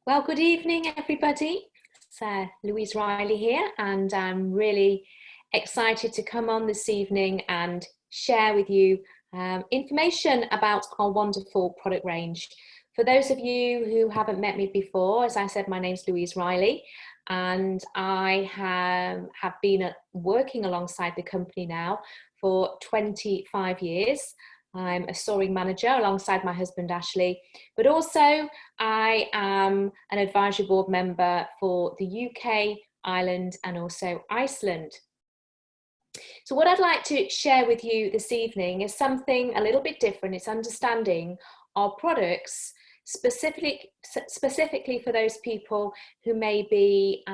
Well, good evening, everybody. It's Louise Riley here, and I'm really excited to come on this evening and share with you information about our wonderful product range. For those of you who haven't met me before, as I said, my name's Louise Riley, and I have been working alongside the company now for 25 years. I'm a soaring manager alongside my husband Ashley, but also I am an advisory board member for the UK, Ireland, and also Iceland. So what I'd like to share with you this evening is something a little bit different. It's understanding our products specifically for those people who may be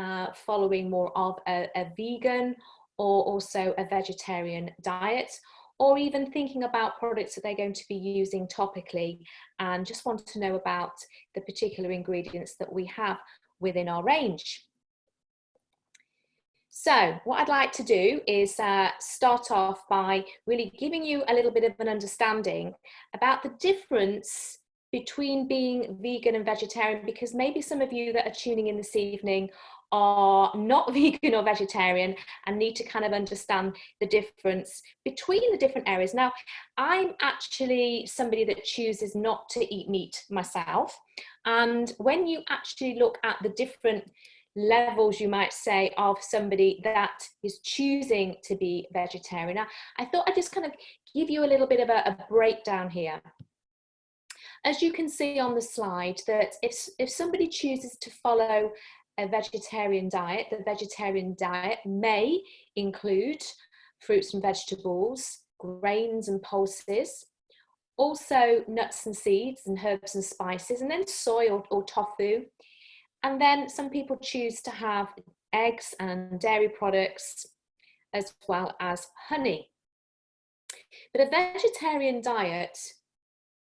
following more of a vegan or also a vegetarian diet, or even thinking about products that they're going to be using topically and just want to know about the particular ingredients that we have within our range. So what I'd like to do is start off by really giving you a little bit of an understanding about the difference between being vegan and vegetarian, because maybe some of you that are tuning in this evening are not vegan or vegetarian and need to kind of understand the difference between the different areas. Now, I'm actually somebody that chooses not to eat meat myself. And when you actually look at the different levels, you might say, of somebody that is choosing to be vegetarian, I thought I'd just kind of give you a little bit of a breakdown here. As you can see on the slide, that if somebody chooses to follow a vegetarian diet, the vegetarian diet may include fruits and vegetables, grains and pulses, also nuts and seeds and herbs and spices, and then soy or tofu. And then some people choose to have eggs and dairy products as well as honey. But a vegetarian diet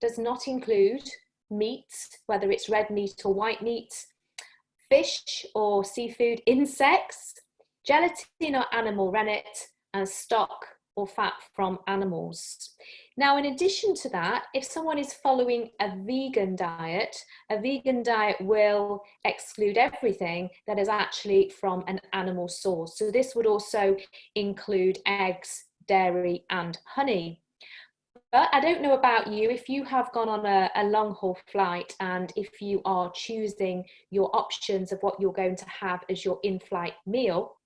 does not include meat, whether it's red meat or white meat, fish or seafood, insects, gelatin or animal rennet, and stock or fat from animals. Now, in addition to that, if someone is following a vegan diet will exclude everything that is actually from an animal source. So this would also include eggs, dairy, and honey. But I don't know about you, if you have gone on a long haul flight and if you are choosing your options of what you're going to have as your in-flight meal,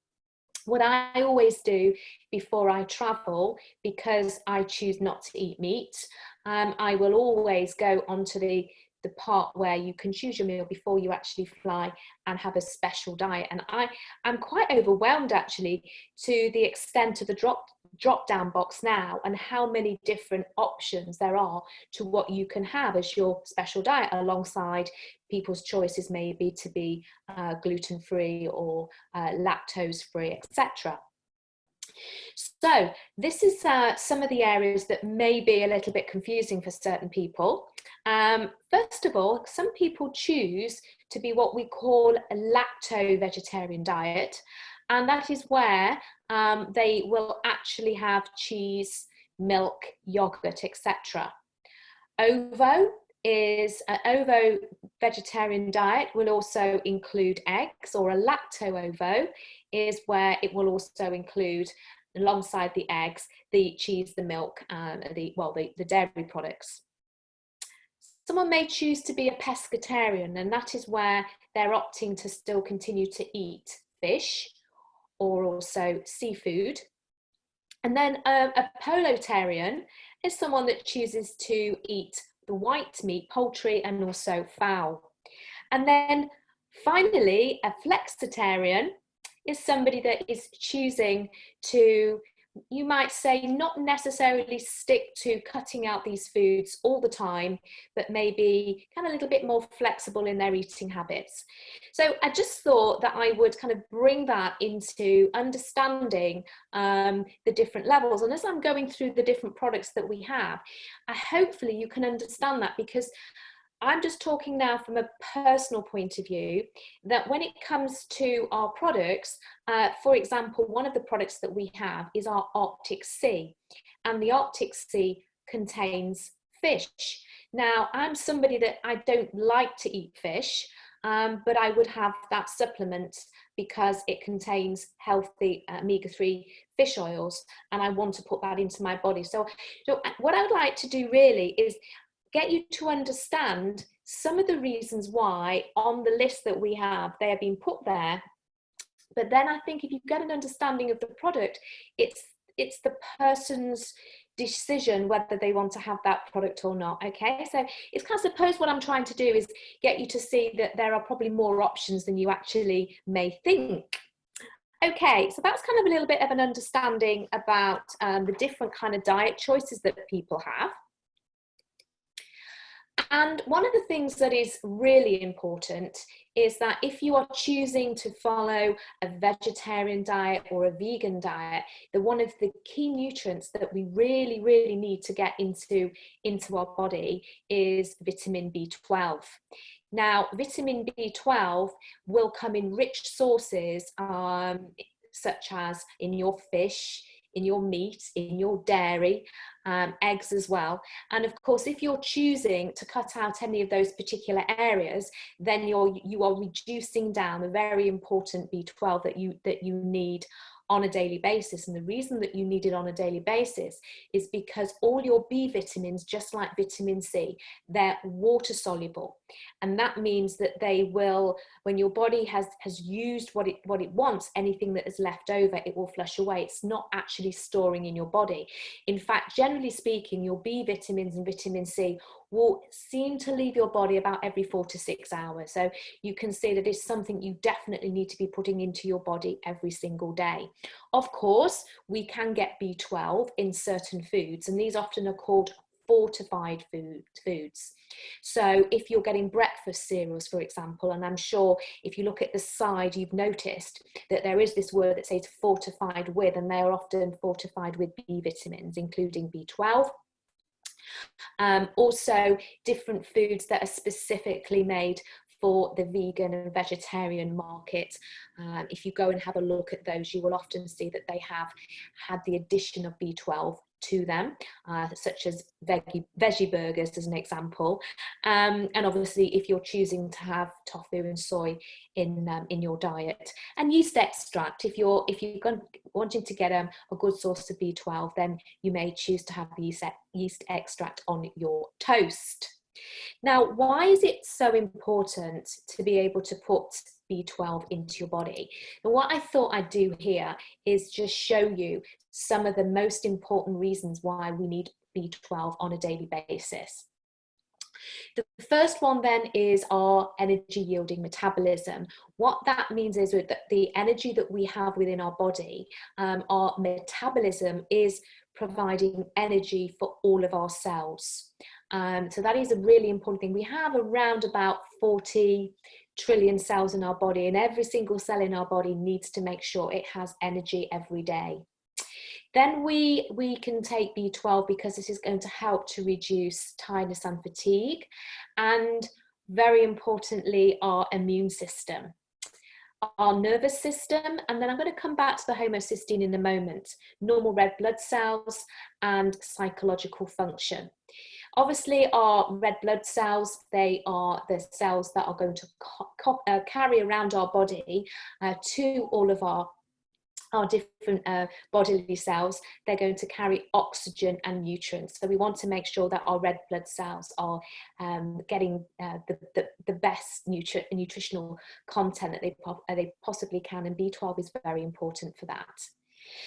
what I always do before I travel, because I choose not to eat meat, I will always go onto the part where you can choose your meal before you actually fly and have a special diet. And I'm quite overwhelmed actually to the extent of the drop down box now and how many different options there are to what you can have as your special diet, alongside people's choices maybe to be gluten-free or lactose-free, etc. So this is some of the areas that may be a little bit confusing for certain people. First of all, some people choose to be what we call a lacto-vegetarian diet, and that is where they will actually have cheese, milk, yogurt, etc. Ovo vegetarian diet will also include eggs, or a lacto-ovo is where it will also include, alongside the eggs, the cheese, the milk, and the dairy products. Someone may choose to be a pescatarian, and that is where they're opting to still continue to eat fish or also seafood. And then a polotarian is someone that chooses to eat the white meat, poultry, and also fowl. And then finally, a flexitarian is somebody that is choosing to, you might say, not necessarily stick to cutting out these foods all the time, but maybe kind of a little bit more flexible in their eating habits. So I just thought that I would kind of bring that into understanding the different levels. And as I'm going through the different products that we have, hopefully you can understand that, because I'm just talking now from a personal point of view, that when it comes to our products, for example, one of the products that we have is our Arctic Sea, and the Arctic Sea contains fish. Now, I'm somebody that I don't like to eat fish. but I would have that supplement because it contains healthy omega-3 fish oils, and I want to put that into my body. So what I would like to do really is get you to understand some of the reasons why on the list that we have, they have been put there. But then I think if you get an understanding of the product, it's the person's decision whether they want to have that product or not. Okay, so it's kind of, suppose what I'm trying to do is get you to see that there are probably more options than you actually may think. Okay, so that's kind of a little bit of an understanding about the different kind of diet choices that people have. And one of the things that is really important is that if you are choosing to follow a vegetarian diet or a vegan diet, one of the key nutrients that we really, really need to get into our body is vitamin B12. Now, vitamin B12 will come in rich sources, such as in your fish, in your meat, in your dairy, eggs as well. And of course, if you're choosing to cut out any of those particular areas, then you are reducing down the very important B12 that you need on a daily basis. And the reason that you need it on a daily basis is because all your B vitamins, just like vitamin C, they're water soluble. And that means that they will, when your body has used what it wants, anything that is left over, it will flush away. It's not actually storing in your body. In fact, generally speaking, your B vitamins and vitamin C will seem to leave your body about every 4 to 6 hours. So you can see that it's something you definitely need to be putting into your body every single day. Of course, we can get B12 in certain foods, and these often are called fortified foods. So if you're getting breakfast cereals, for example, and I'm sure if you look at the side, you've noticed that there is this word that says fortified with, and they are often fortified with B vitamins, including B12. Also, different foods that are specifically made for the vegan and vegetarian market. If you go and have a look at those, you will often see that they have had the addition of B12 to them, such as veggie burgers as an example. And obviously, if you're choosing to have tofu and soy in your diet, and yeast extract, if you're wanting to get a good source of B12, then you may choose to have yeast extract on your toast. Now, why is it so important to be able to put B12 into your body? And what I thought I'd do here is just show you some of the most important reasons why we need B12 on a daily basis. The first one then is our energy yielding metabolism. What that means is that the energy that we have within our body, our metabolism is providing energy for all of our cells. So that is a really important thing. We have around about 40 trillion cells in our body, and every single cell in our body needs to make sure it has energy every day. Then we can take B12 because this is going to help to reduce tiredness and fatigue, and very importantly, our immune system, our nervous system, and then I'm going to come back to the homocysteine in a moment, normal red blood cells, and psychological function. Obviously, our red blood cells, they are the cells that are going to carry around our body to all of our different bodily cells. They're going to carry oxygen and nutrients. So we want to make sure that our red blood cells are getting the best nutritional content that they possibly can, and B12 is very important for that.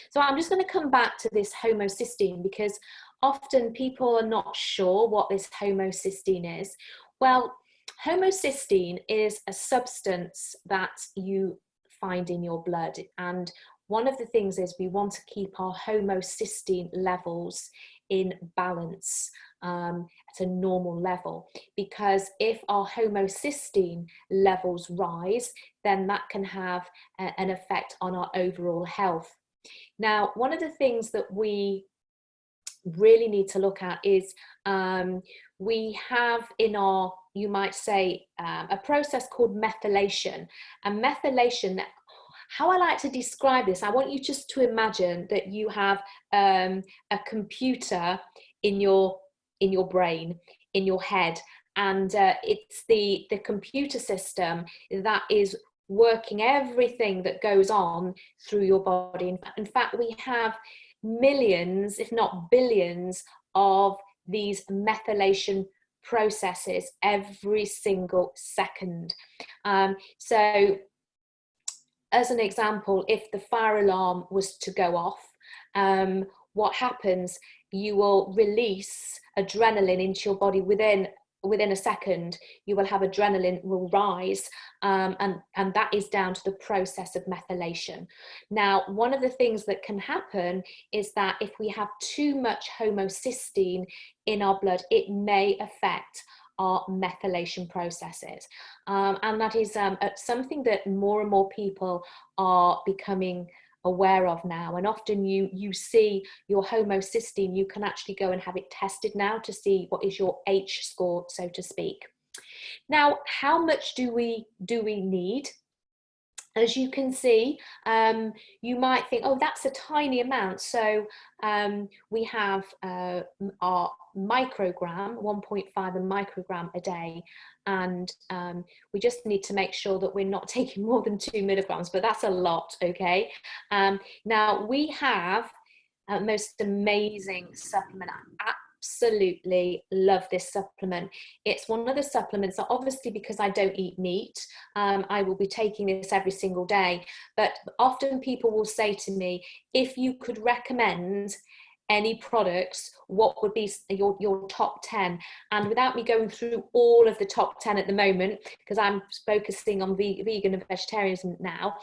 So I'm just going to come back to this homocysteine, because often people are not sure what this homocysteine is. Well, homocysteine is a substance that you find in your blood, and one of the things is we want to keep our homocysteine levels in balance at a normal level, because if our homocysteine levels rise, then that can have an effect on our overall health. Now, one of the things that we really need to look at is we have in our, you might say, a process called methylation. And methylation, how I like to describe this, I want you just to imagine that you have a computer in your brain, in your head, and it's the computer system that is working everything that goes on through your body. In fact, we have millions, if not billions, of these methylation processes every single second. So as an example, if the fire alarm was to go off, what happens? You will release adrenaline into your body within a second. You will have adrenaline will rise, and that is down to the process of methylation. Now, one of the things that can happen is that if we have too much homocysteine in our blood, it may affect our methylation processes, and that is something that more and more people are becoming aware of now. And often you see your homocysteine, you can actually go and have it tested now to see what is your H score, so to speak. Now, how much do we need? As you can see, you might think, oh, that's a tiny amount. So we have our microgram, 1.5 microgram a day. And we just need to make sure that we're not taking more than 2 milligrams, but that's a lot, okay? Now, we have a most amazing supplement. I absolutely love this supplement. It's one of the supplements that, obviously, because I don't eat meat, I will be taking this every single day. But often people will say to me, if you could recommend any products, what would be your top 10? And without me going through all of the top 10 at the moment, because I'm focusing on vegan and vegetarianism now,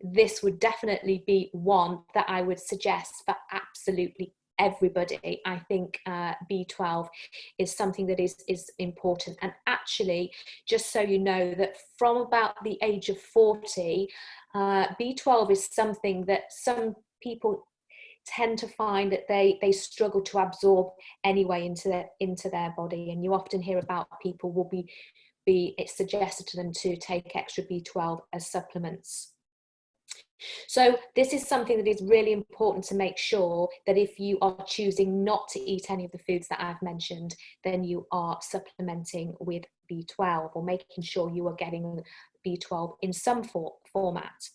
this would definitely be one that I would suggest for absolutely everybody. I think B12 is something that is important. And actually, just so you know, that from about the age of 40, B12 is something that some people tend to find that they struggle to absorb anyway into their body. And you often hear about people will be it's suggested to them to take extra B12 as supplements. So this is something that is really important to make sure that if you are choosing not to eat any of the foods that I've mentioned, then you are supplementing with B12, or making sure you are getting B12 in some format.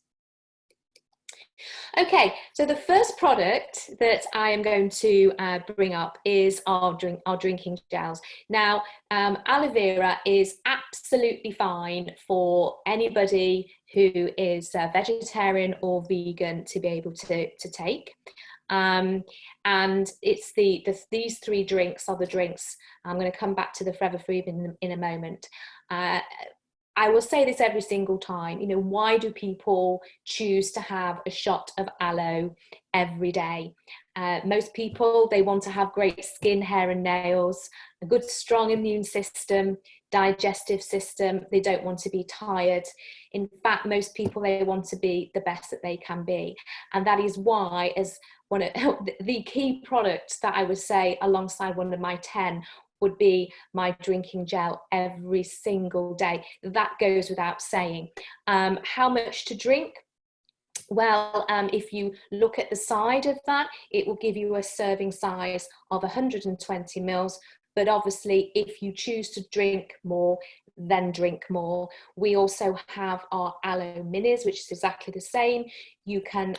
Okay, so the first product that I am going to bring up is our drinking gels. Now, aloe vera is absolutely fine for anybody who is vegetarian or vegan to be able to take. And it's these three drinks are the drinks. I'm going to come back to the Forever Free in a moment. I will say this every single time, you know, why do people choose to have a shot of aloe every day? Most people, they want to have great skin, hair and nails, a good strong immune system, digestive system. They don't want to be tired. In fact, most people, they want to be the best that they can be. And that is why, as one of the key products that I would say alongside one of my 10 would be my drinking gel every single day. That goes without saying. How much to drink? Well, if you look at the side of that, it will give you a serving size of 120 mils. But obviously, if you choose to drink more, then drink more. We also have our aloe minis, which is exactly the same. You can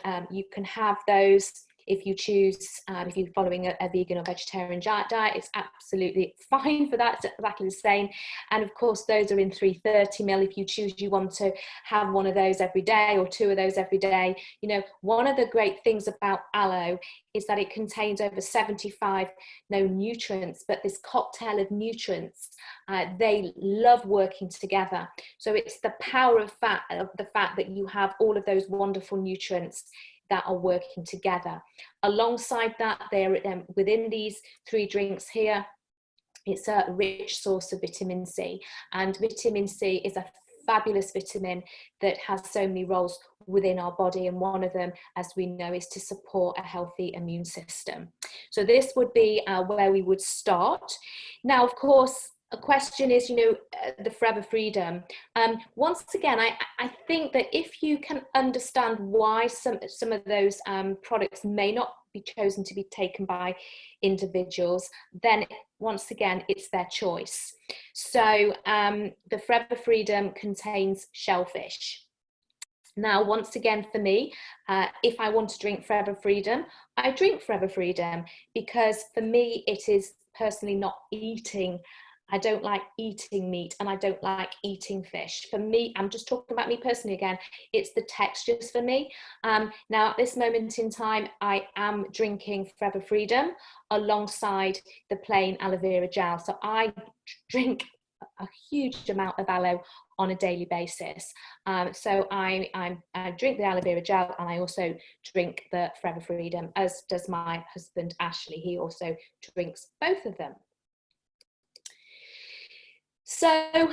have those. If you choose, if you're following a vegan or vegetarian diet, it's absolutely fine for that. It's exactly the same. And of course, those are in 330 ml. If you choose, you want to have one of those every day or two of those every day. You know, one of the great things about aloe is that it contains over 75 known nutrients, but this cocktail of nutrients, they love working together. So it's the power of the fact that you have all of those wonderful nutrients that are working together. Alongside that, within these three drinks here, it's a rich source of vitamin C. And vitamin C is a fabulous vitamin that has so many roles within our body. And one of them, as we know, is to support a healthy immune system. So this would be where we would start. Now, of course, a question is, the Forever Freedom. Once again, I think that if you can understand why some of those products may not be chosen to be taken by individuals, then once again, it's their choice. So the Forever Freedom contains shellfish. Now, once again, for me, if I want to drink Forever Freedom, I drink Forever Freedom, because for me, it is personally not eating. I don't like eating meat, and I don't like eating fish. For me, I'm just talking about me personally again, it's the textures for me. Now, at this moment in time, I am drinking Forever Freedom alongside the plain aloe vera gel. So I drink a huge amount of aloe on a daily basis. So I drink the aloe vera gel, and I also drink the Forever Freedom, as does my husband Ashley. He also drinks both of them. So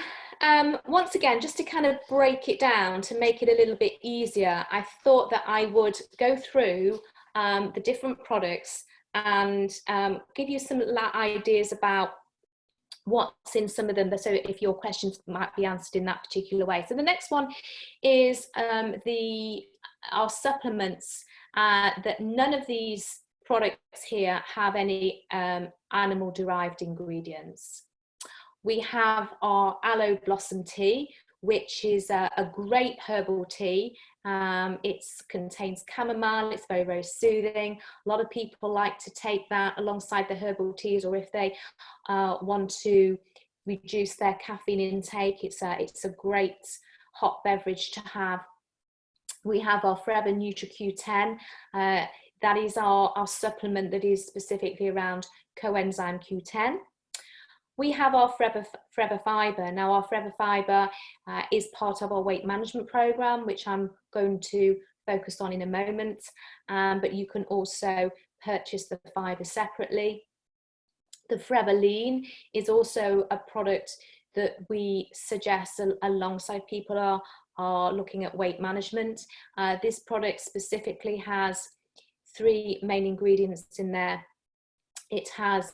once again, just to kind of break it down, to make it a little bit easier, I thought that I would go through the different products and give you some ideas about what's in some of them, so if your questions might be answered in that particular way. So the next one is our supplements, that none of these products here have any animal derived ingredients. We have our aloe blossom tea, which is a great herbal tea. It contains chamomile. It's very, very soothing. A lot of people like to take that alongside the herbal teas, or if they want to reduce their caffeine intake, it's a great hot beverage to have. We have our Forever NutriQ10. That is our supplement that is specifically around coenzyme Q10. We have our Forever Fiber. Now, our Forever Fiber is part of our weight management program, which I'm going to focus on in a moment. But you can also purchase the fiber separately. The Forever Lean is also a product that we suggest alongside people are looking at weight management. This product specifically has 3 main ingredients in there. It has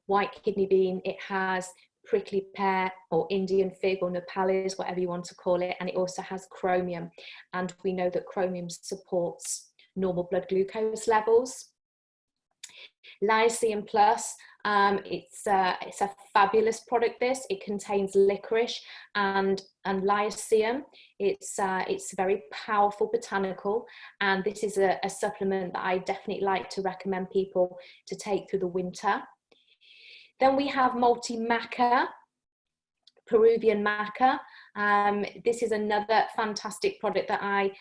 white kidney bean, it has prickly pear or Indian fig or Nepalese, whatever you want to call it, and it also has chromium. And we know that chromium supports normal blood glucose levels. Lyceum Plus, it's a fabulous product. It contains licorice and lyceum. It's a very powerful botanical, and this is a supplement that I definitely like to recommend people to take through the winter. Then we have multi-maca, Peruvian maca. This is another fantastic product that I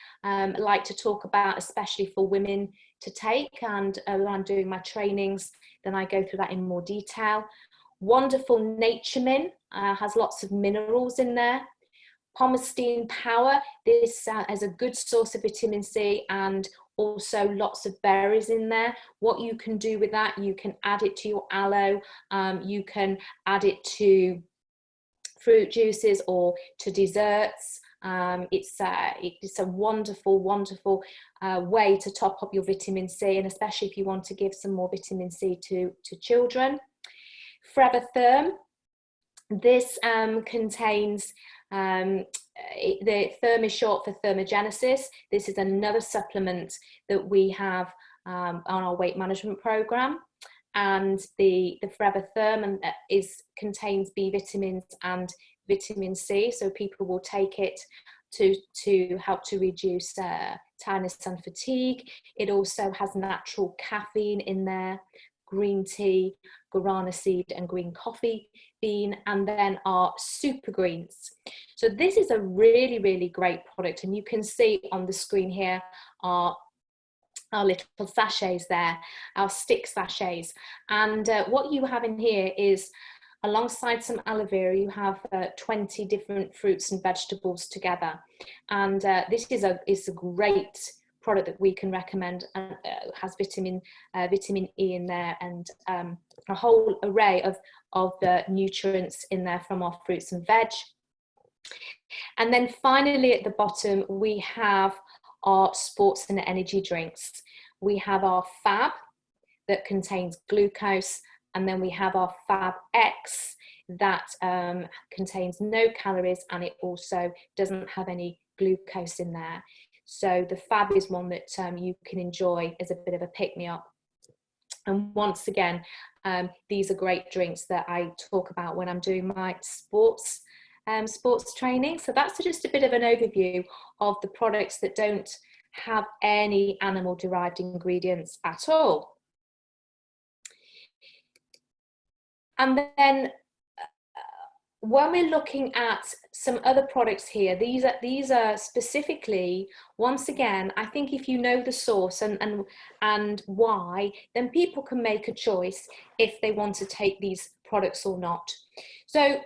like to talk about, especially for women to take, and when I'm doing my trainings, then I go through that in more detail. Wonderful Nature Min has lots of minerals in there. Pomestine Power, this is a good source of vitamin C and also lots of berries in there. What you can do with that, you can add it to your aloe, you can add it to fruit juices or to desserts. It's a wonderful, wonderful way to top up your vitamin C, and especially if you want to give some more vitamin C to children. Forever Therm, this contains, the Therm is short for thermogenesis. This is another supplement that we have on our weight management program. And the Forever Therm contains B vitamins and vitamin C, so people will take it to help to reduce tiredness and fatigue. It also has natural caffeine in there, green tea, guarana seed and green coffee bean, and then our super greens. So this is a really, really great product, and you can see on the screen here our little sachets there, our stick sachets. And what you have in here is, alongside some aloe vera, you have 20 different fruits and vegetables together. And this is a great product that we can recommend, and has vitamin E in there, and a whole array of the nutrients in there from our fruits and veg. And then finally at the bottom we have our sports and energy drinks. We have our Fab that contains glucose, And then we have our Fab X that contains no calories, and it also doesn't have any glucose in there. So the Fab is one that you can enjoy as a bit of a pick-me-up. And once again, these are great drinks that I talk about when I'm doing my sports training. So that's just a bit of an overview of the products that don't have any animal derived ingredients at all. And then when we're looking at some other products here, these are specifically, once again, I think if you know the source and why, then people can make a choice if they want to take these products or not. So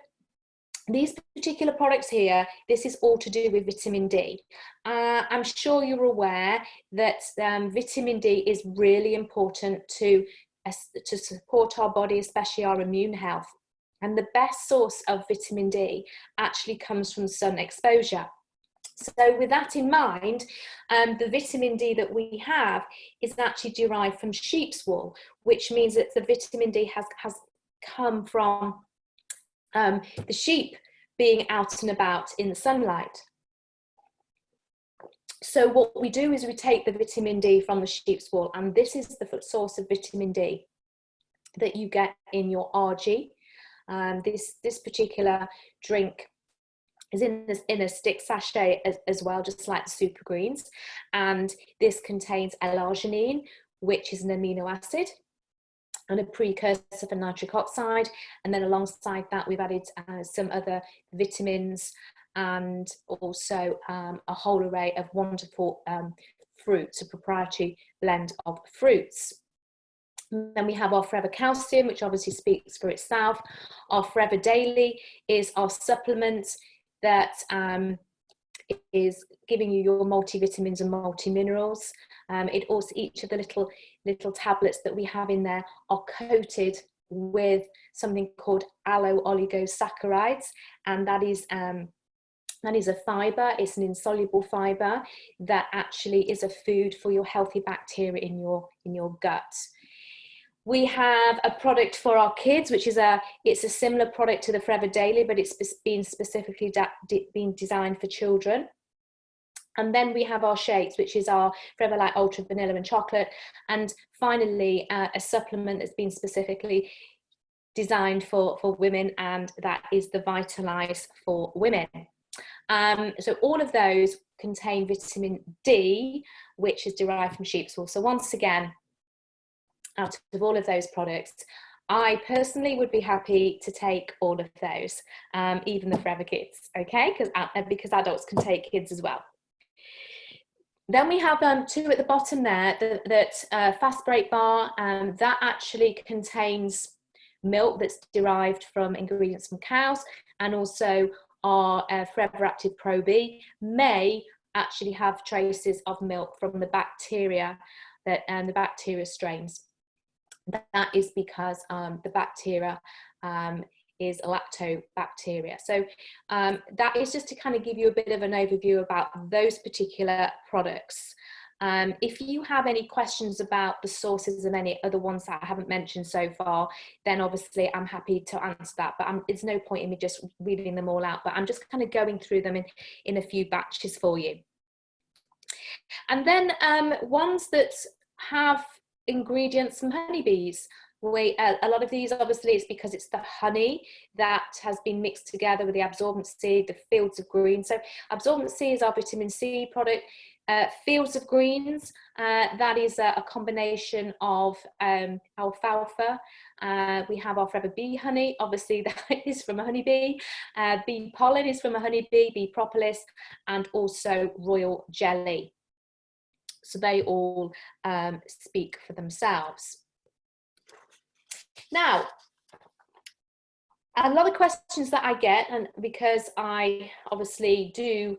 these particular products here, this is all to do with vitamin D. I'm sure you're aware that vitamin D is really important to support our body, especially our immune health. And the best source of vitamin D actually comes from sun exposure. So with that in mind, the vitamin D that we have is actually derived from sheep's wool, which means that the vitamin D has come from the sheep being out and about in the sunlight. So what we do is we take the vitamin D from the sheep's wool, and this is the source of vitamin D that you get in your RG. This particular drink is in a stick sachet as well, just like the super greens, and this contains L-arginine, which is an amino acid and a precursor for nitric oxide. And then alongside that, we've added some other vitamins and also a whole array of wonderful fruits, a proprietary blend of fruits. And then we have our Forever Calcium, which obviously speaks for itself. Our Forever Daily is our supplement that is giving you your multivitamins and multiminerals. It also, each of the little tablets that we have in there are coated with something called allo-oligosaccharides, and that is a fibre. It's an insoluble fibre that actually is a food for your healthy bacteria in your gut. We have a product for our kids, which is it's a similar product to the Forever Daily, but it's been specifically been designed for children. And then we have our shakes, which is our Forever Light Ultra Vanilla and Chocolate. And finally, a supplement that's been specifically designed for women, and that is the Vitalize for Women. So all of those contain vitamin D, which is derived from sheep's wool. So once again, out of all of those products, I personally would be happy to take all of those, even the Forever Kids, okay? Because adults can take kids as well. Then we have two at the bottom there, that Fast Break Bar, that actually contains milk that's derived from ingredients from cows, and also our Forever Active Pro B may actually have traces of milk from the bacteria, the bacteria strains. That is because the bacteria is lactobacteria. So that is just to kind of give you a bit of an overview about those particular products. If you have any questions about the sources of any other ones that I haven't mentioned so far, then obviously I'm happy to answer that, but it's no point in me just reading them all out, but I'm just kind of going through them in a few batches for you. And then ones that have ingredients from honeybees. A lot of these, obviously, it's because it's the honey that has been mixed together with the absorbent C, the fields of green. So absorbent C is our vitamin C product. Fields of greens, that is a combination of alfalfa. We have our Forever Bee honey, obviously that is from a honeybee. Bee pollen is from a honeybee, bee propolis, and also royal jelly. So they all speak for themselves. Now, a lot of questions that I get, and because I obviously do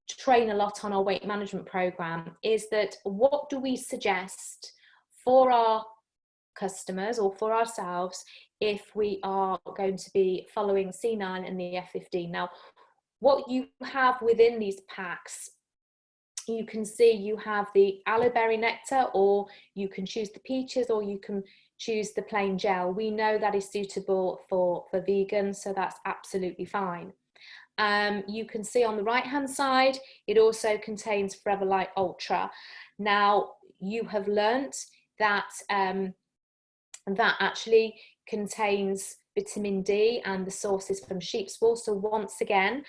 train a lot on our weight management program, is that what do we suggest for our customers or for ourselves if we are going to be following C9 and the F15? Now, what you have within these packs, you can see you have the aloe berry nectar, or you can choose the peaches, or you can choose the plain gel. We know that is suitable for vegans, so that's absolutely fine. You can see on the right hand side, it also contains Forever Light Ultra. Now, you have learnt that that actually contains vitamin D, and the source is from sheep's wool. So once again,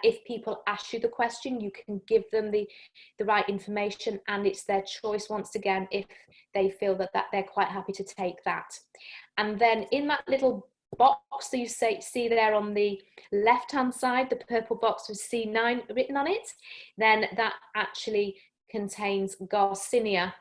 if people ask you the question, you can give them the right information, and it's their choice once again if they feel that they're quite happy to take that. And then in that little box that you see there on the left hand side, the purple box with C9 written on it, then that actually contains Garcinia.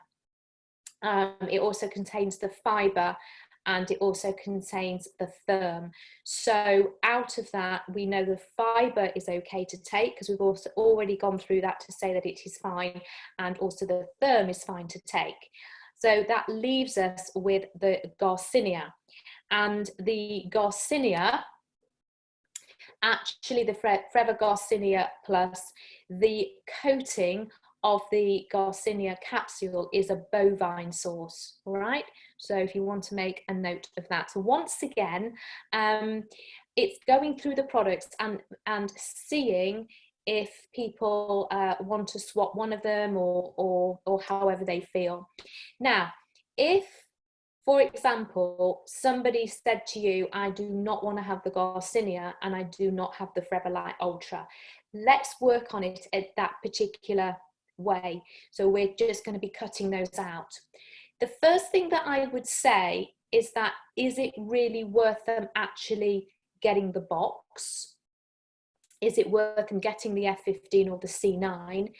It also contains the fibre, and it also contains the therm. So out of that, we know the fibre is okay to take, because we've also already gone through that to say that it is fine, and also the therm is fine to take. So that leaves us with the Garcinia. And the Garcinia, actually the Forever Garcinia Plus, the coating of the Garcinia capsule is a bovine source, all right? So if you want to make a note of that. So once again, it's going through the products and seeing if people want to swap one of them, or however they feel. Now, if, for example, somebody said to you, I do not want to have the Garcinia and I do not have the Forever Light Ultra, let's work on it at that particular way. So we're just going to be cutting those out. The first thing that I would say is that, is it really worth them actually getting the box? Is it worth them getting the F15 or the C9?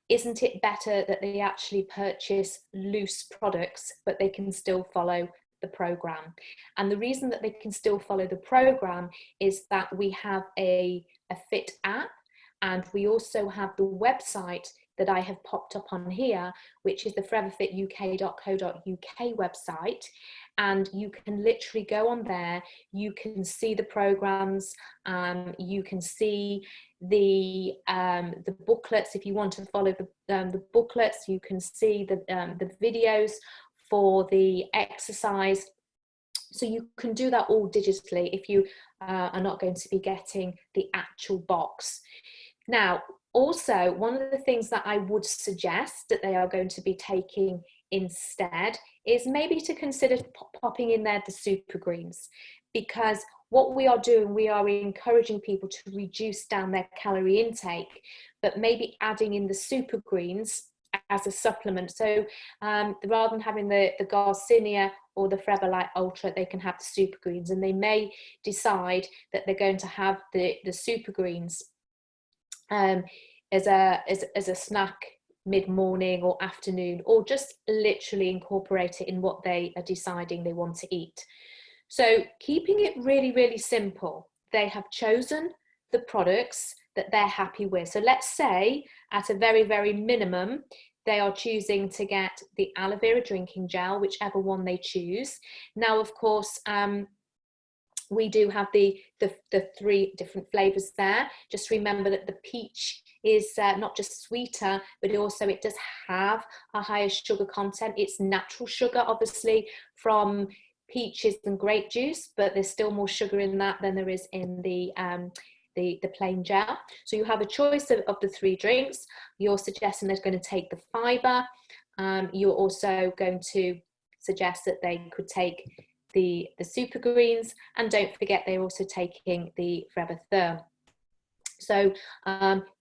Isn't it better that they actually purchase loose products, but they can still follow the program? And the reason that they can still follow the program is that we have a Fit app, and we also have the website that I have popped up on here, which is the foreverfituk.co.uk website. And you can literally go on there, you can see the programs, you can see the booklets. If you want to follow the booklets, you can see the videos for the exercise. So you can do that all digitally if you are not going to be getting the actual box. Now, also, one of the things that I would suggest that they are going to be taking instead is maybe to consider popping in there the super greens, because what we are doing, we are encouraging people to reduce down their calorie intake, but maybe adding in the super greens as a supplement. So rather than having the Garcinia or the Forever Light Ultra, they can have the super greens, and they may decide that they're going to have the super greens as a snack mid-morning or afternoon, or just literally incorporate it in what they are deciding they want to eat. So keeping it really, really simple, they have chosen the products that they're happy with. So let's say at a very, very minimum, they are choosing to get the aloe vera drinking gel, whichever one they choose. Now, of course, we do have the 3 different flavors there. Just remember that the peach is not just sweeter, but also it does have a higher sugar content. It's natural sugar, obviously, from peaches and grape juice, but there's still more sugar in that than there is in the plain gel. So you have a choice of the 3 drinks. You're suggesting they're going to take the fiber. You're also going to suggest that they could take the super greens, and don't forget they're also taking the Forever Therm. So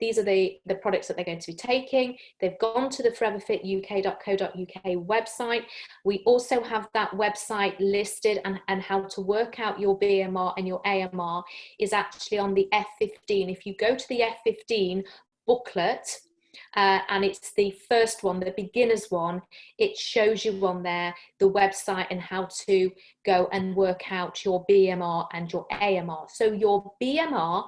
these are the products that they're going to be taking. They've gone to the foreverfituk.co.uk website. We also have that website listed, and how to work out your BMR and your AMR is actually on the F15. If you go to the F15 booklet, and it's the first one, the beginner's one, it shows you on there the website and how to go and work out your BMR and your AMR. So your BMR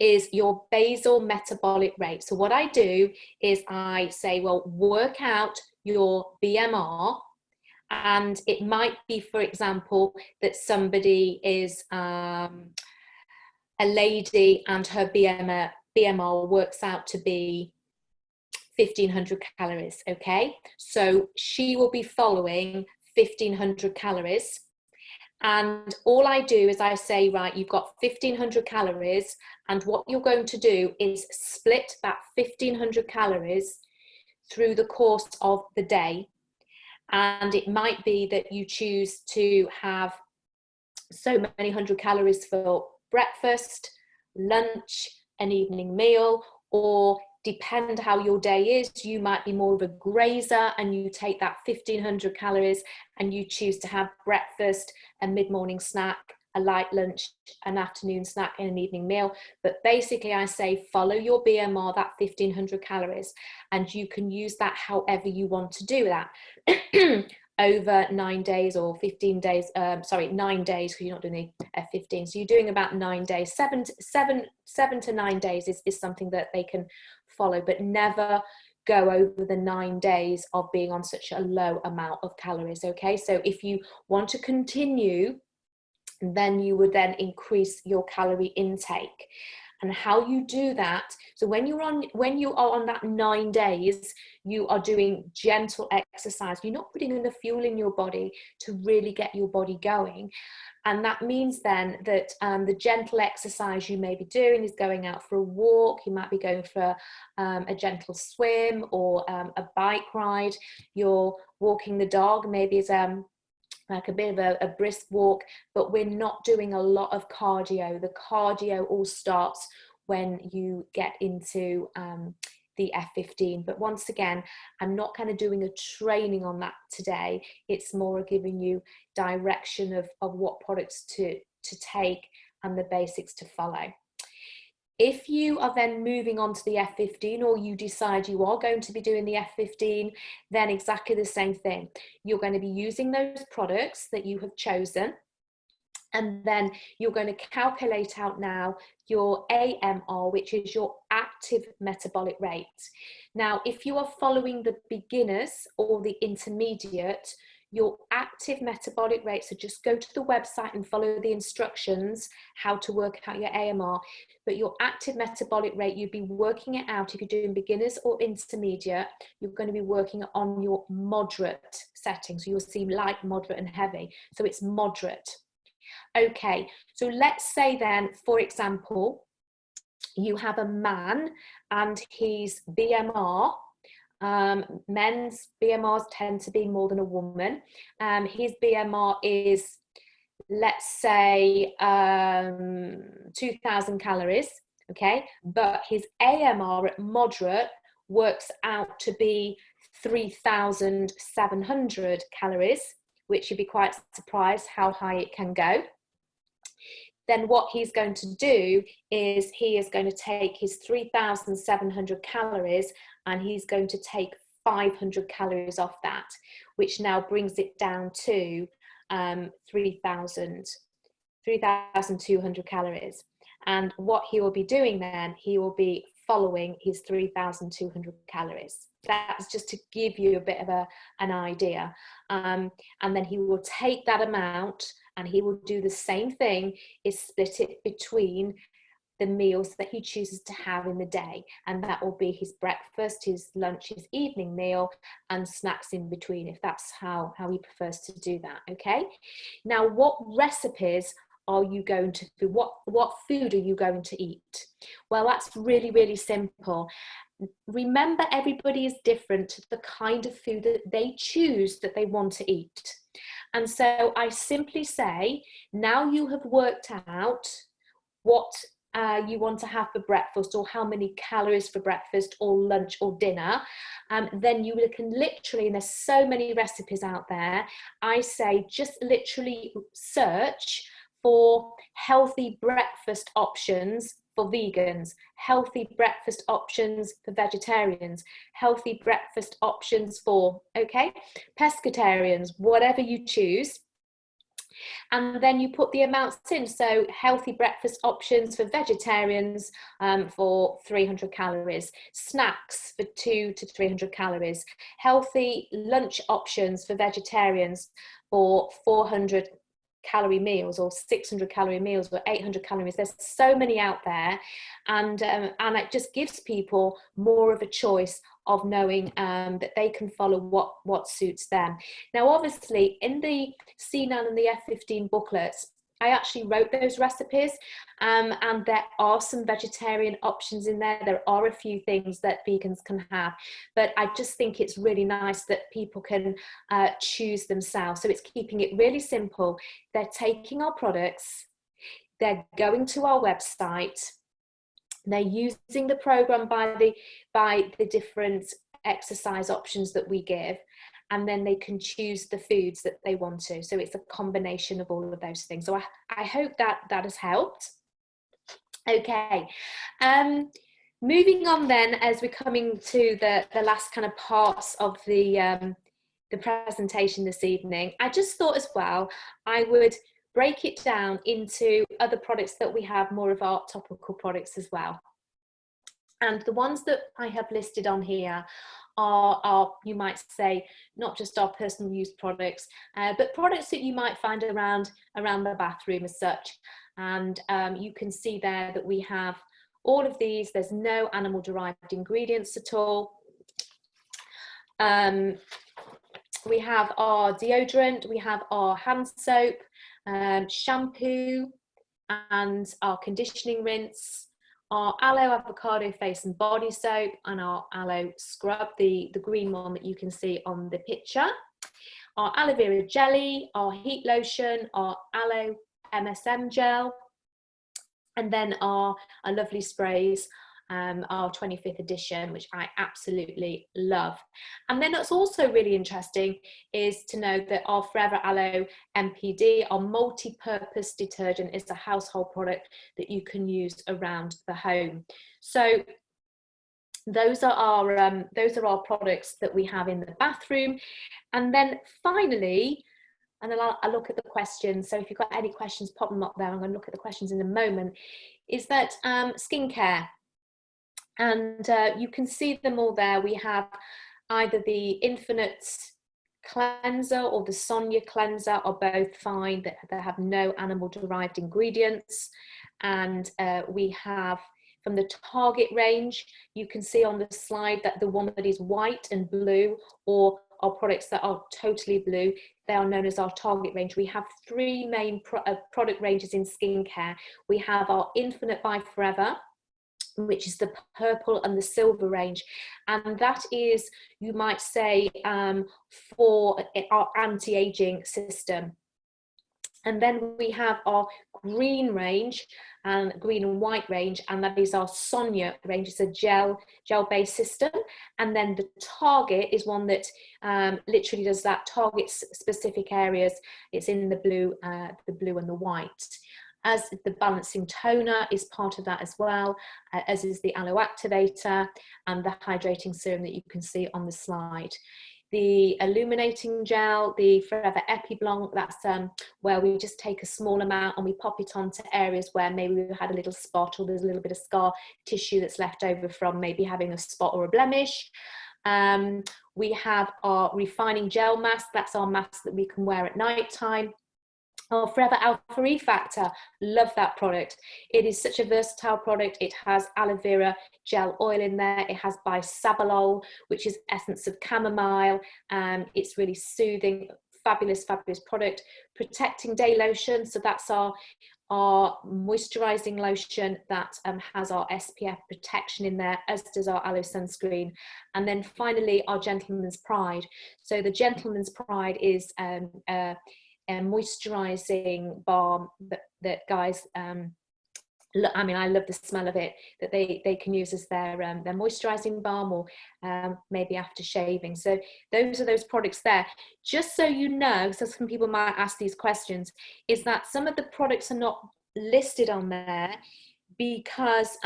is your basal metabolic rate. So what I do is I say, well, work out your BMR, and it might be, for example, that somebody is a lady and her BMR works out to be 1,500 calories, okay? So she will be following 1,500 calories. And all I do is I say, right, you've got 1,500 calories, and what you're going to do is split that 1,500 calories through the course of the day. And it might be that you choose to have so many 100 calories for breakfast, lunch, an evening meal, or depend how your day is, you might be more of a grazer and you take that 1,500 calories and you choose to have breakfast, a mid-morning snack, a light lunch, an afternoon snack, and an evening meal. But basically I say follow your BMR, that 1,500 calories, and you can use that however you want to do that. Over 9 days or 15 days, 9 days, because you're not doing the F15. So you're doing about 9 days, seven to 9 days is something that they can follow, but never go over the 9 days of being on such a low amount of calories. Okay, so if you want to continue, then you would then increase your calorie intake. And how you do that, so when you are on that 9 days, you are doing gentle exercise. You're not putting enough fuel in your body to really get your body going. And that means then that the gentle exercise you may be doing is going out for a walk. You might be going for a gentle swim or a bike ride. You're walking the dog, maybe it's like a bit of a brisk walk, but we're not doing a lot of cardio. The cardio all starts when you get into the F15. But once again, I'm not kind of doing a training on that today. It's more giving you direction of what products to take and the basics to follow. If you are then moving on to the F15, or you decide you are going to be doing the F15, then exactly the same thing. You're going to be using those products that you have chosen, and then you're going to calculate out now your AMR, which is your active metabolic rate. Now, if you are following the beginners or the intermediate, your active metabolic rate, so just go to the website and follow the instructions how to work out your AMR, but your active metabolic rate, you'd be working it out if you're doing beginners or intermediate. You're going to be working on your moderate setting, so you'll see light, moderate and heavy, so it's moderate. Okay, so let's say then, for example, you have a man and his BMR, men's BMRs tend to be more than a woman. His BMR is, let's say, 2,000 calories, okay? But his AMR at moderate works out to be 3,700 calories, which you'd be quite surprised how high it can go. Then what he's going to do is he is going to take his 3,700 calories and he's going to take 500 calories off that, which now brings it down to 3,200 calories. And what he will be doing then, he will be following his 3,200 calories. That's just to give you a bit of an idea. And then he will take that amount and he will do the same thing, is split it between the meals that he chooses to have in the day. And that will be his breakfast, his lunch, his evening meal, and snacks in between, if that's how he prefers to do that, okay? Now, what recipes are you going to do? What food are you going to eat? Well, that's really, really simple. Remember, everybody is different to the kind of food that they choose that they want to eat. And so I simply say, now you have worked out what you want to have for breakfast, or how many calories for breakfast or lunch or dinner, then you can literally, and there's so many recipes out there, I say just literally search for healthy breakfast options for vegans, healthy breakfast options for vegetarians, healthy breakfast options for, okay, pescatarians, whatever you choose. And then you put the amounts in. So healthy breakfast options for vegetarians for 300 calories, snacks for 200 to 300 calories, healthy lunch options for vegetarians for 400 calorie meals or 600 calorie meals or 800 calories. There's so many out there, and it just gives people more of a choice of knowing that they can follow what suits them. Now, obviously, in the C9 and the F15 booklets, I actually wrote those recipes, and there are some vegetarian options in there. There are a few things that vegans can have, but I just think it's really nice that people can choose themselves. So it's keeping it really simple. They're taking our products, they're going to our website, they're using the program by the different exercise options that we give, and then they can choose the foods that they want to. So it's a combination of all of those things. So I hope that has helped. Okay, moving on then, as we're coming to the last kind of parts of the presentation this evening, I just thought as well I would break it down into other products that we have, more of our topical products as well. And the ones that I have listed on here are, you might say, not just our personal use products, but products that you might find around the bathroom as such. And you can see there that we have all of these. There's no animal derived ingredients at all. We have our deodorant, we have our hand soap, shampoo, and our conditioning rinse, our aloe avocado face and body soap, and our aloe scrub, the green one that you can see on the picture, our aloe vera jelly, our heat lotion, our aloe MSM gel, and then our lovely sprays, our 25th edition, which I absolutely love. And then what's also really interesting is to know that our Forever Aloe MPD, our multi-purpose detergent, is a household product that you can use around the home. So those are our products that we have in the bathroom. And then finally, and then I'll look at the questions. So if you've got any questions, pop them up there. I'm going to look at the questions in a moment. Is that skincare? And you can see them all there. We have either the Infinite Cleanser or the Sonia Cleanser, are both fine. They have no animal derived ingredients. And we have, from the Target range, you can see on the slide that the one that is white and blue, or our products that are totally blue, they are known as our Target range. We have three main product ranges in skincare. We have our Infinite by Forever, which is the purple and the silver range, and that is, you might say, for our anti-aging system. And then we have our green range, and green and white range, and that is our Sonia range. It's a gel-based system. And then the Target is one that literally does that, targets specific areas. It's in the blue and the white. As the balancing toner is part of that as well, as is the aloe activator and the hydrating serum that you can see on the slide. The illuminating gel, the Forever Epiblanc, that's where we just take a small amount and we pop it onto areas where maybe we've had a little spot, or there's a little bit of scar tissue that's left over from maybe having a spot or a blemish. We have our refining gel mask. That's our mask that we can wear at night time. Our Forever Alpha E Factor, love that product. It is such a versatile product. It has aloe vera gel oil in there. It has bisabolol, which is essence of chamomile. It's really soothing, fabulous product. Protecting Day Lotion, so that's our moisturizing lotion that has our SPF protection in there, as does our aloe sunscreen. And then finally, our Gentleman's Pride. So the Gentleman's Pride is a moisturizing balm that guys, I mean, I love the smell of it, that they can use as their moisturizing balm, or maybe after shaving. So those are those products there. Just so you know, so some people might ask these questions, is that some of the products are not listed on there because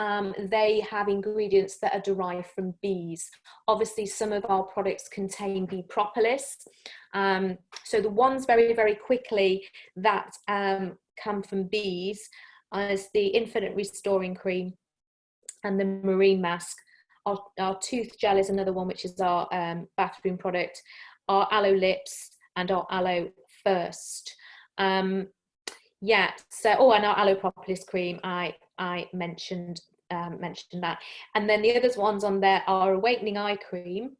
they have ingredients that are derived from bees. Obviously, some of our products contain bee propolis. So the ones very quickly that come from bees is the Infinite Restoring Cream and the Marine Mask. Our Tooth Gel is another one, which is our bathroom product. Our Aloe Lips and our Aloe First. Yeah, so, oh, and our aloe propolis cream, I mentioned that. And then the other ones on there are Awakening Eye Cream.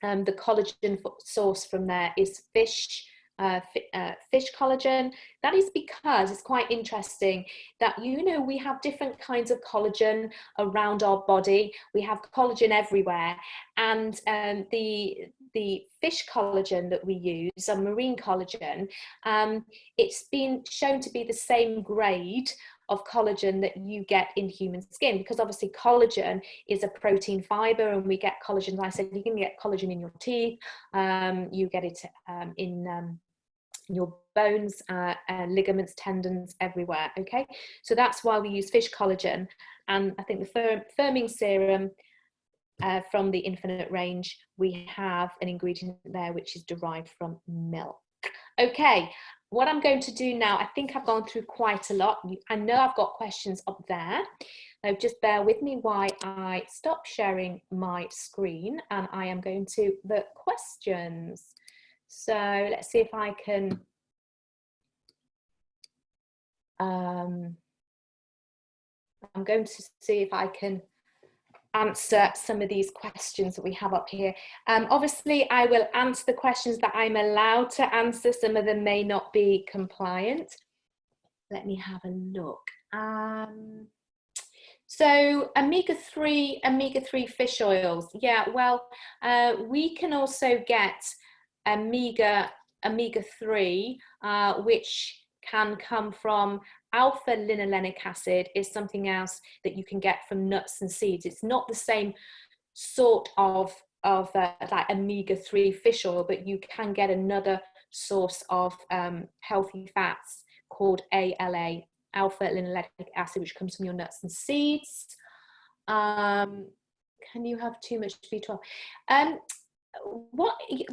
The collagen source from there is fish collagen. That is because it's quite interesting that, you know, we have different kinds of collagen around our body. We have collagen everywhere, and the fish collagen that we use, a marine collagen, it's been shown to be the same grade of collagen that you get in human skin, because obviously collagen is a protein fiber, and we get collagen, like I said, you can get collagen in your teeth, you get it in your bones, ligaments, tendons, everywhere. Okay, so that's why we use fish collagen. And I think the firming serum from the Infinite range, we have an ingredient there which is derived from milk. Okay, what I'm going to do now, I think I've gone through quite a lot. I know I've got questions up there. Now just bear with me while I stop sharing my screen, and I am going to the questions. So let's see if I can I'm going to see if I can answer some of these questions that we have up here. Obviously, I will answer the questions that I'm allowed to answer. Some of them may not be compliant. Let me have a look. So omega-3 fish oils. Yeah, well, we can also get omega-3, which can come from alpha linolenic acid, is something else that you can get from nuts and seeds. It's not the same sort of like omega-3 fish oil, but you can get another source of healthy fats called ALA, alpha linolenic acid, which comes from your nuts and seeds. Can you have too much B12?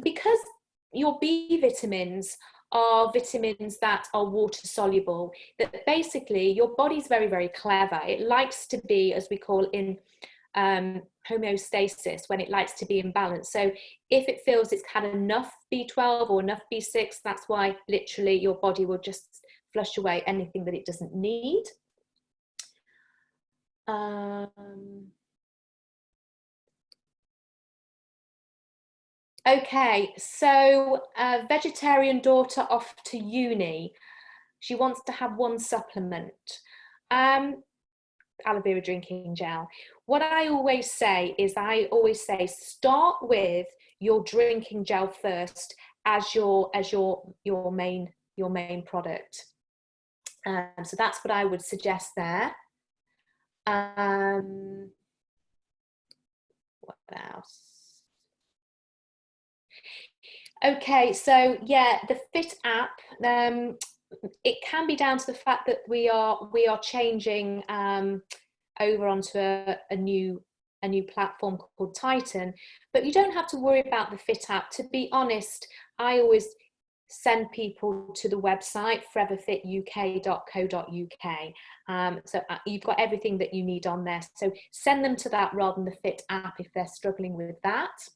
Because your B vitamins are vitamins that are water soluble, that basically your body's very, very clever. It likes to be, as we call in homeostasis, when it likes to be in balance. So if it feels it's had enough B12 or enough B6, that's why literally your body will just flush away anything that it doesn't need. Okay, so vegetarian daughter off to uni. She wants to have one supplement. Aloe vera drinking gel. What I always say is, start with your drinking gel first as your main product. So that's what I would suggest there. What else? Okay, so yeah, the Fit app, it can be down to the fact that we are changing over onto a new platform called Titan, but you don't have to worry about the Fit app. To be honest, I always send people to the website foreverfituk.co.uk. So you've got everything that you need on there, so send them to that rather than the Fit app if they're struggling with that.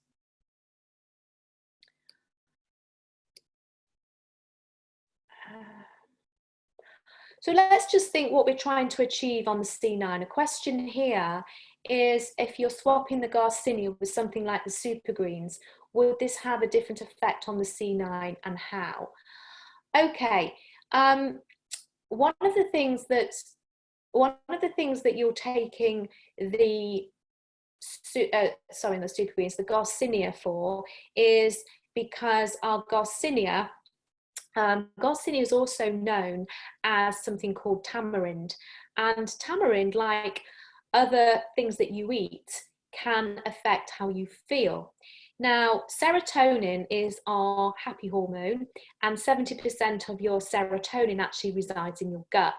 So let's just think what we're trying to achieve on the C9. A question here is, if you're swapping the Garcinia with something like the Super Greens, would this have a different effect on the C9, and how? Okay, one of the things that you're taking the Super Greens, the Garcinia for, is because our Garcinia is also known as something called tamarind, and tamarind, like other things that you eat, can affect how you feel. Now, serotonin is our happy hormone, and 70% of your serotonin actually resides in your gut.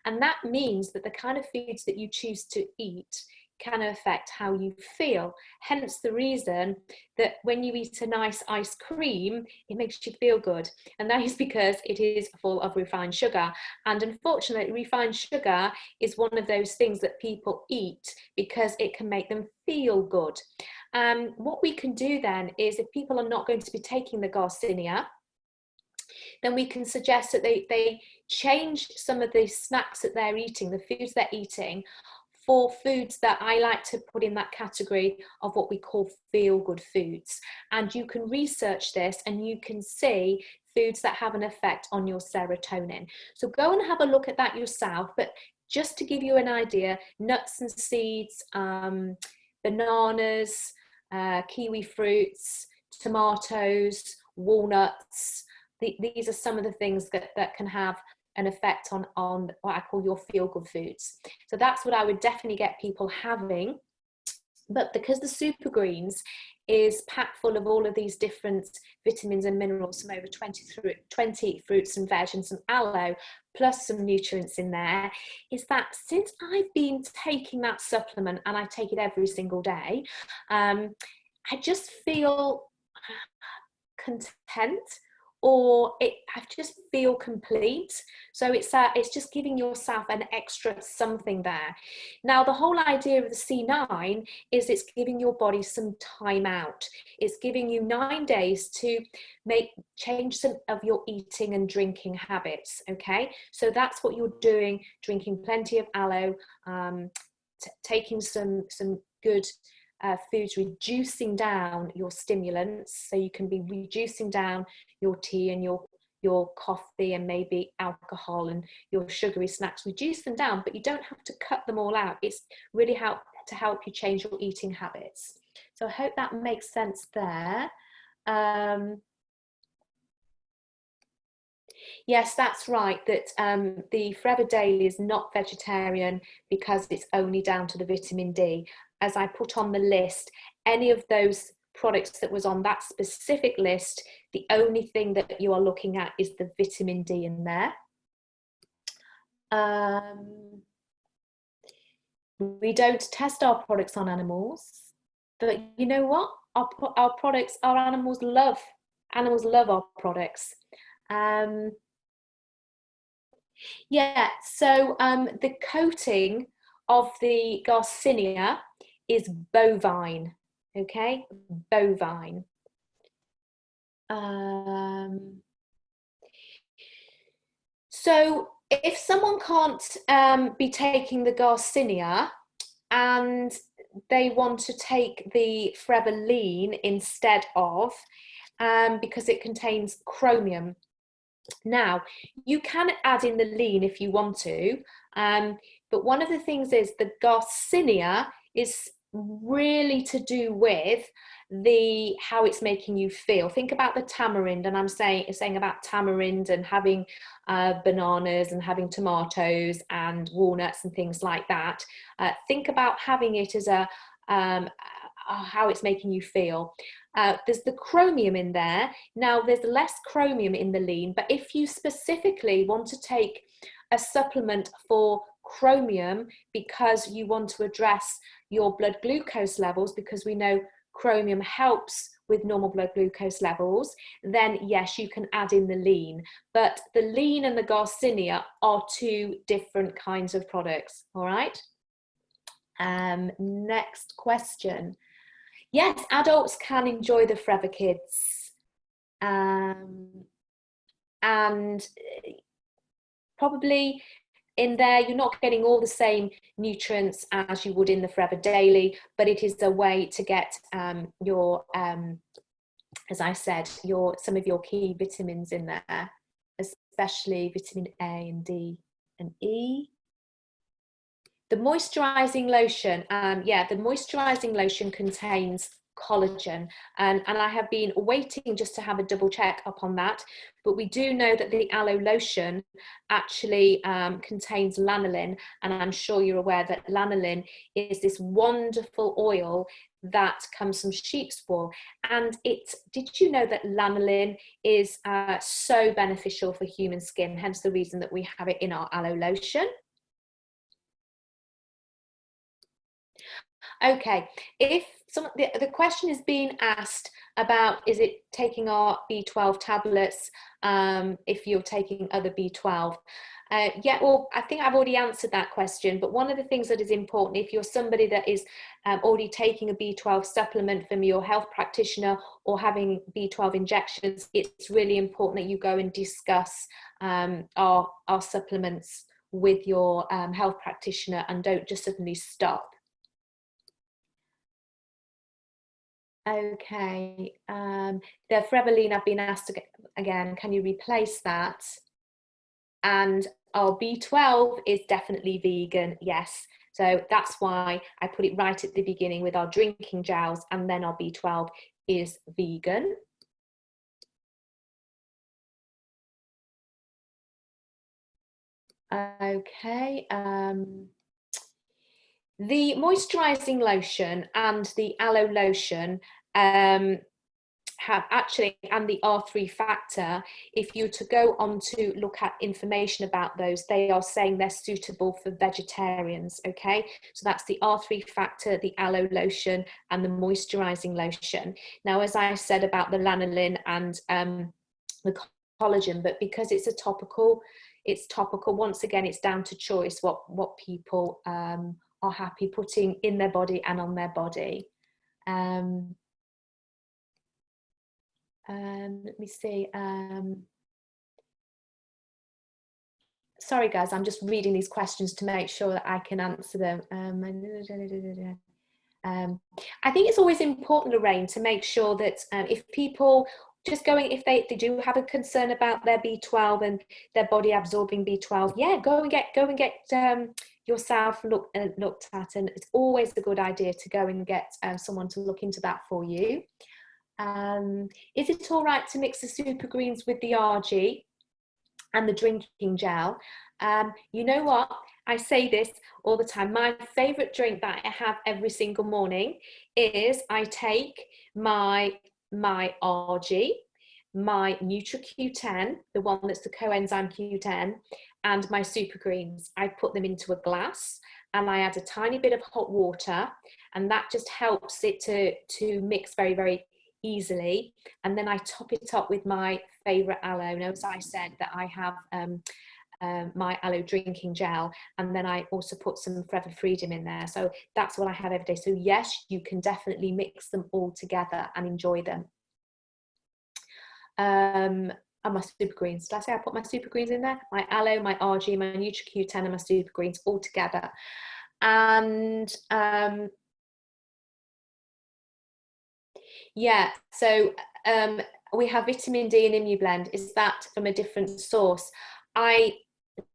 And that means that the kind of foods that you choose to eat can affect how you feel. Hence the reason that when you eat a nice ice cream, it makes you feel good. And that is because it is full of refined sugar. And unfortunately, refined sugar is one of those things that people eat because it can make them feel good. What we can do then is, if people are not going to be taking the Garcinia, then we can suggest that they change some of the snacks that they're eating, the foods they're eating, for foods that I like to put in that category of what we call feel-good foods. And you can research this and you can see foods that have an effect on your serotonin. So go and have a look at that yourself. But just to give you an idea, nuts and seeds, bananas, kiwi fruits, tomatoes, walnuts, these are some of the things that can have an effect on what I call your feel-good foods. So that's what I would definitely get people having. But because the super greens is packed full of all of these different vitamins and minerals from over 20 fruits and veg and some aloe, plus some nutrients in there, is that since I've been taking that supplement, and I take it every single day, I just feel content, or I just feel complete. So it's just giving yourself an extra something there. Now, the whole idea of the C9 is it's giving your body some time out. It's giving you 9 days to change some of your eating and drinking habits. Okay, so that's what you're doing: drinking plenty of aloe, taking some good foods, reducing down your stimulants, so you can be reducing down your tea and your coffee and maybe alcohol and your sugary snacks. Reduce them down, but you don't have to cut them all out. It's really to help you change your eating habits. So I hope that makes sense there. Yes, that's right, that the Forever Daily is not vegetarian because it's only down to the vitamin D. As I put on the list, any of those products that was on that specific list, the only thing that you are looking at is the vitamin D in there. We don't test our products on animals, but you know what? Our products, our animals love our products. Yeah, so the coating of the Garcinia is bovine, okay? Bovine. So if someone can't be taking the Garcinia and they want to take the Forever Lean instead of, because it contains chromium. Now, you can add in the lean if you want to, but one of the things is the Garcinia is really to do with how it's making you feel. Think about the tamarind, and I'm saying about tamarind and having bananas and having tomatoes and walnuts and things like that. Think about having it as how it's making you feel. There's the chromium in there. Now, there's less chromium in the lean, but if you specifically want to take a supplement for chromium because you want to address your blood glucose levels, because we know chromium helps with normal blood glucose levels, then yes, you can add in the lean. But the lean and the Garcinia are two different kinds of products, all right? Next question. Yes, adults can enjoy the Forever Kids, and probably in there you're not getting all the same nutrients as you would in the Forever Daily, but it is a way to get your as I said, some of your key vitamins in there, especially vitamin A and D and E. The moisturizing lotion, the moisturizing lotion contains collagen, and I have been waiting just to have a double check up on that, but we do know that the aloe lotion actually contains lanolin, and I'm sure you're aware that lanolin is this wonderful oil that comes from sheep's wool. And did you know that lanolin is so beneficial for human skin, hence the reason that we have it in our aloe lotion? Okay, if the question is being asked about, is it taking our B12 tablets if you're taking other B12? Yeah, well, I think I've already answered that question, but one of the things that is important, if you're somebody that is already taking a B12 supplement from your health practitioner or having B12 injections, it's really important that you go and discuss our supplements with your health practitioner and don't just suddenly stop. Okay, the Forever Lean, I've been asked again, can you replace that? And our B12 is definitely vegan, yes. So that's why I put it right at the beginning with our drinking gels, and then our B12 is vegan. Okay. The moisturizing lotion and the aloe lotion have actually, and the R3 factor, if you were to go on to look at information about those, they are saying they're suitable for vegetarians. Okay, so that's the R3 factor, the aloe lotion, and the moisturizing lotion. Now, as I said about the lanolin and the collagen, but because it's a topical, it's topical. Once again, it's down to choice what people are happy putting in their body and on their body. Let me see. Sorry, guys, I'm just reading these questions to make sure that I can answer them. I think it's always important, Lorraine, to make sure that if people just going, if they do have a concern about their B12 and their body absorbing B12, yeah, go and get yourself looked at, and it's always a good idea to go and get someone to look into that for you. Is it all right to mix the super greens with the RG and the drinking gel? You know what? I say this all the time. My favorite drink that I have every single morning is I take my RG, my NutriQ10, the one that's the coenzyme Q10, and my super greens. I put them into a glass and I add a tiny bit of hot water, and that just helps it to mix very, very easily. And then I top it up with my favorite aloe. Now, as I said, that I have my aloe drinking gel, and then I also put some Forever Freedom in there. So that's what I have every day. So yes, you can definitely mix them all together and enjoy them. And my super greens. Did I say I put my super greens in there? My aloe, my RG, my NutriQ10, and my super greens all together. And yeah, so we have vitamin D and ImmuBlend. Is that from a different source? I'm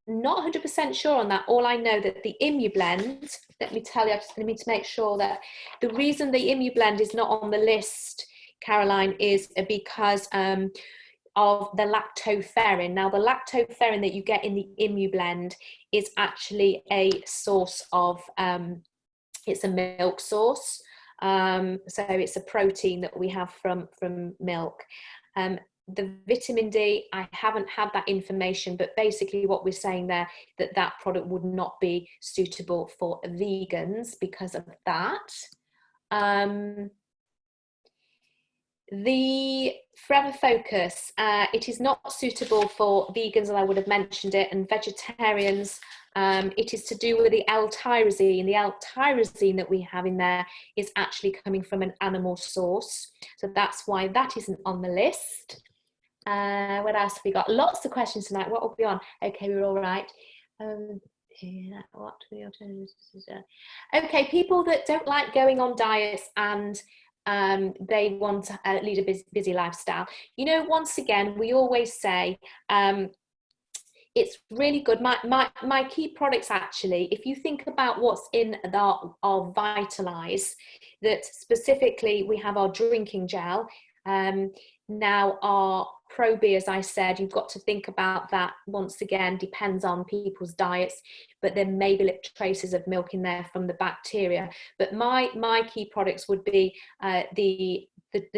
not 100% sure on that. All I know that the ImmuBlend, let me tell you, I just need to make sure that the reason the ImmuBlend is not on the list, Caroline, is because of the lactoferrin. Now, the lactoferrin that you get in the ImmuBlend is actually a source of, it's a milk source. So it's a protein that we have from milk. The vitamin D, I haven't had that information, but basically what we're saying there, that product would not be suitable for vegans because of that. The Forever Focus, it is not suitable for vegans, and I would have mentioned it, and vegetarians. It is to do with the L-tyrosine. The L-tyrosine that we have in there is actually coming from an animal source. So that's why that isn't on the list. What else have we got? Lots of questions tonight. What will be on? Okay, we're all right. What the alternatives? Okay, people that don't like going on diets and they want to lead a busy lifestyle. You know, once again, we always say it's really good. My key products, actually, if you think about what's in our Vitalize, that specifically we have our drinking gel. Now our Pro-B, as I said, you've got to think about that. Once again, depends on people's diets, but there may be traces of milk in there from the bacteria. But my key products would be the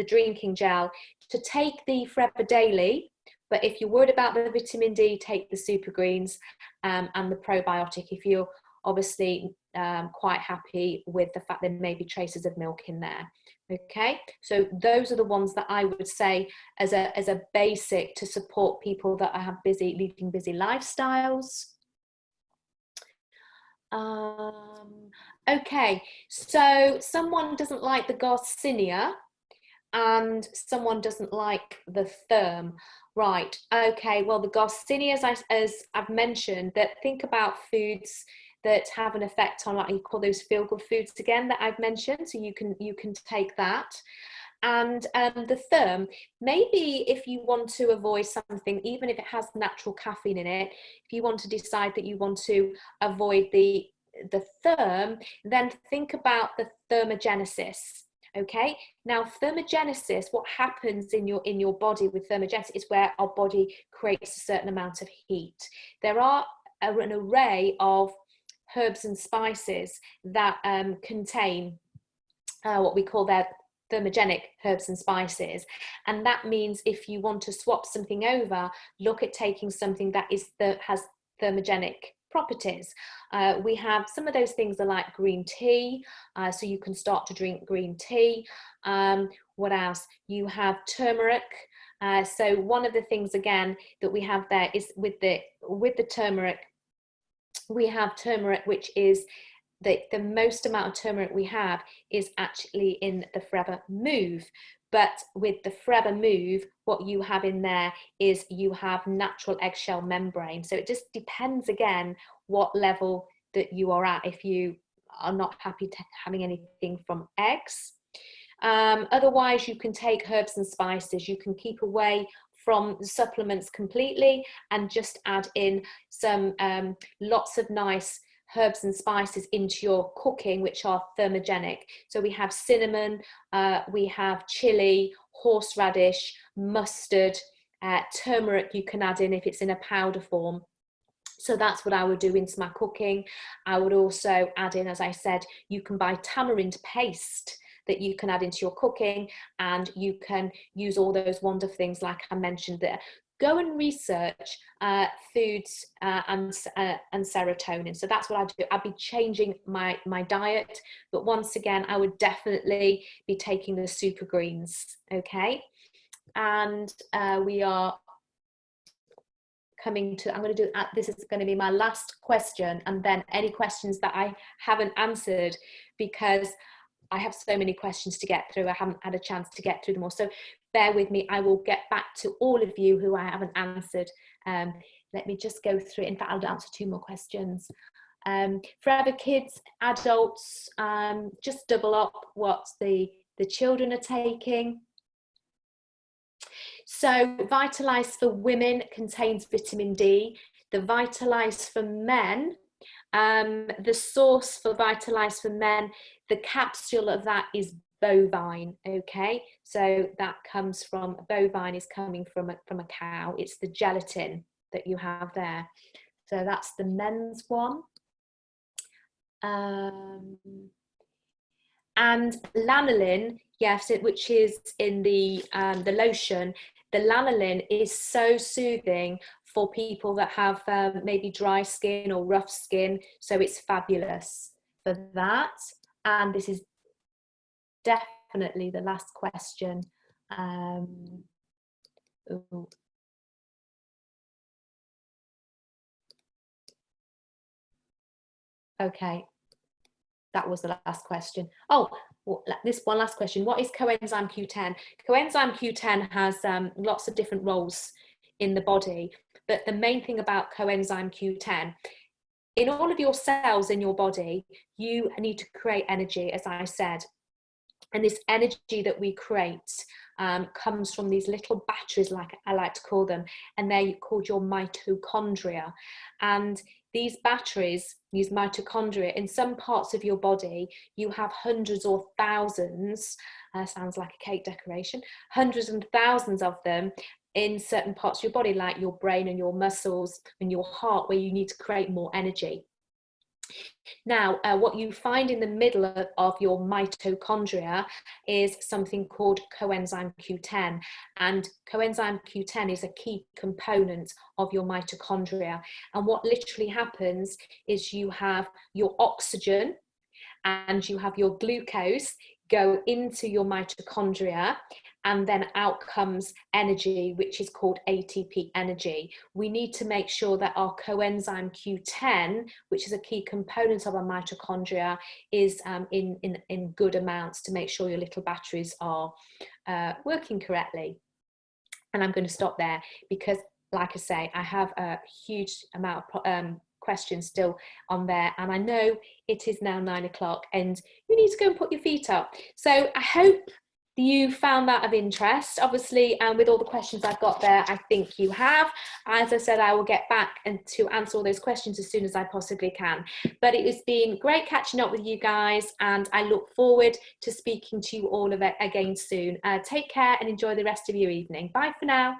drinking gel. To take the Forever Daily, but if you're worried about the vitamin D, take the super greens and the probiotic. If you're obviously quite happy with the fact there may be traces of milk in there. Okay, so those are the ones that I would say as a basic to support people that have leading busy lifestyles. Okay, so someone doesn't like the Garcinia and someone doesn't like the Therm. Right, okay, well, the Garcinia, as I've mentioned, that think about foods that have an effect on, like you call those feel-good foods again that I've mentioned, so you can take that. And the Therm, maybe if you want to avoid something, even if it has natural caffeine in it, if you want to decide that you want to avoid the Therm, then think about the thermogenesis. Okay, now thermogenesis, what happens in your body with thermogenesis is where our body creates a certain amount of heat. There are an array of herbs and spices that contain what we call their thermogenic herbs and spices, and that means if you want to swap something over, look at taking something that has thermogenic properties. We have some of those things are like green tea, so you can start to drink green tea. What else? You have turmeric. So one of the things again that we have there is with the turmeric, we have turmeric, which is the most amount of turmeric we have is actually in the Forever Move. But with the Forever Move, what you have in there is you have natural eggshell membrane. So it just depends again what level that you are at, if you are not happy having anything from eggs. Otherwise, you can take herbs and spices. You can keep away from the supplements completely and just add in some lots of nice herbs and spices into your cooking, which are thermogenic. So we have cinnamon, we have chili, horseradish, mustard, turmeric you can add in if it's in a powder form. So that's what I would do into my cooking. I would also add in, as I said, you can buy tamarind paste that you can add into your cooking, and you can use all those wonderful things like I mentioned there. Go and research foods and serotonin. So that's what I do. I'd be changing my diet, but once again, I would definitely be taking the super greens. Okay, and we are coming to, I'm going to do, this is going to be my last question, and then any questions that I haven't answered, because I have so many questions to get through. I haven't had a chance to get through them all. So bear with me. I will get back to all of you who I haven't answered. Let me just go through. In fact, I'll answer 2 more questions. Forever Kids, adults, just double up what the children are taking. So Vitalize for women contains vitamin D. The Vitalize for men, the source for Vitalize for men, the capsule of that is bovine. Okay, so that comes from, bovine is coming from a cow. It's the gelatin that you have there. So that's the men's one. And lanolin, yes, which is in the lotion. The lanolin is so soothing for people that have maybe dry skin or rough skin. So it's fabulous for that. And this is definitely the last question. Okay, that was the last question. Oh, well, this one last question. What is coenzyme Q10? Coenzyme Q10 has lots of different roles in the body, but the main thing about coenzyme Q10, in all of your cells in your body, you need to create energy, as I said. And this energy that we create comes from these little batteries, like I like to call them, and they're called your mitochondria. And these batteries, these mitochondria, in some parts of your body, you have hundreds or thousands, sounds like a cake decoration, hundreds and thousands of them in certain parts of your body, like your brain and your muscles and your heart, where you need to create more energy. Now, what you find in the middle of your mitochondria is something called coenzyme Q10. And coenzyme Q10 is a key component of your mitochondria. And what literally happens is you have your oxygen and you have your glucose go into your mitochondria, and then out comes energy, which is called ATP energy. We need to make sure that our coenzyme Q10, which is a key component of our mitochondria, is in good amounts to make sure your little batteries are working correctly. And I'm going to stop there because, like I say, I have a huge amount of questions still on there, and I know it is now 9 o'clock and you need to go and put your feet up. So I hope you found that of interest. Obviously, with all the questions I've got there, I think you have. As I said, I will get back and to answer all those questions as soon as I possibly can. But it has been great catching up with you guys, and I look forward to speaking to you all again soon. Take care and enjoy the rest of your evening. Bye for now.